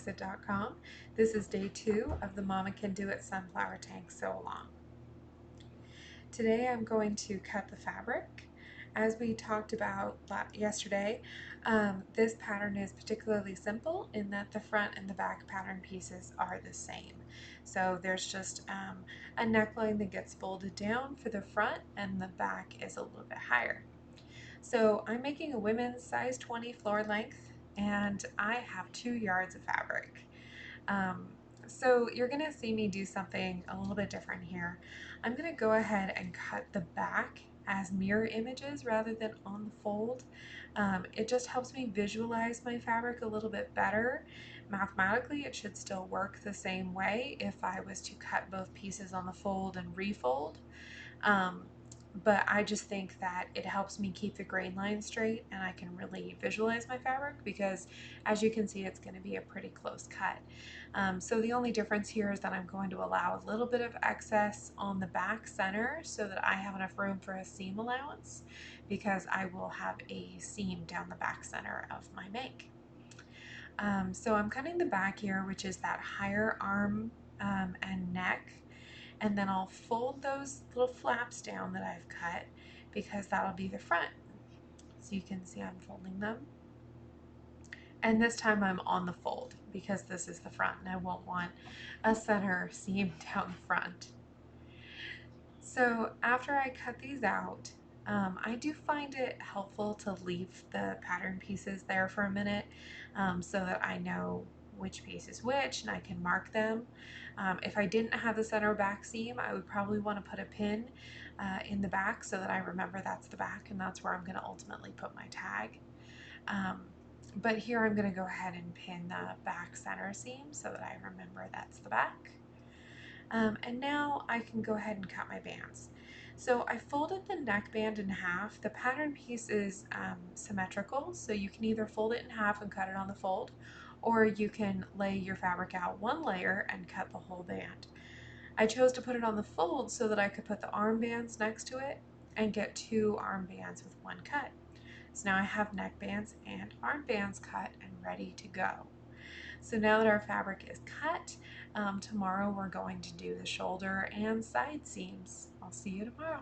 MamaCanDoIt.com. This is day 2 of the Mama Can Do It Sunflower Tank Sew-Along. Today I'm going to cut the fabric. As we talked about yesterday, this pattern is particularly simple in that the front and the back pattern pieces are the same. So there's just a neckline that gets folded down for the front and the back is a little bit higher. So I'm making a women's size 20 floor length and I have 2 yards of fabric. So you're gonna see me do something a little bit different here. I'm gonna go ahead and cut the back as mirror images rather than on the fold. It just helps me visualize my fabric a little bit better. Mathematically, it should still work the same way if I was to cut both pieces on the fold and refold. But I just think that it helps me keep the grain line straight and I can really visualize my fabric because as you can see it's going to be a pretty close cut. So the only difference here is that I'm going to allow a little bit of excess on the back center so that I have enough room for a seam allowance because I will have a seam down the back center of my make. So I'm cutting the back here, which is that higher arm and neck. And then I'll fold those little flaps down that I've cut because that'll be the front. So you can see I'm folding them. And this time I'm on the fold because this is the front and I won't want a center seam down the front. So after I cut these out, I do find it helpful to leave the pattern pieces there for a minute so that I know which piece is which and I can mark them. If I didn't have the center back seam, I would probably want to put a pin in the back so that I remember that's the back and that's where I'm going to ultimately put my tag. But here I'm going to go ahead and pin the back center seam so that I remember that's the back. And now I can go ahead and cut my bands. So I folded the neckband in half. The pattern piece is symmetrical, so you can either fold it in half and cut it on the fold, or you can lay your fabric out one layer and cut the whole band. I chose to put it on the fold so that I could put the armbands next to it and get 2 armbands with 1 cut. So now I have neckbands and armbands cut and ready to go. So now that our fabric is cut, tomorrow we're going to do the shoulder and side seams. I'll see you tomorrow.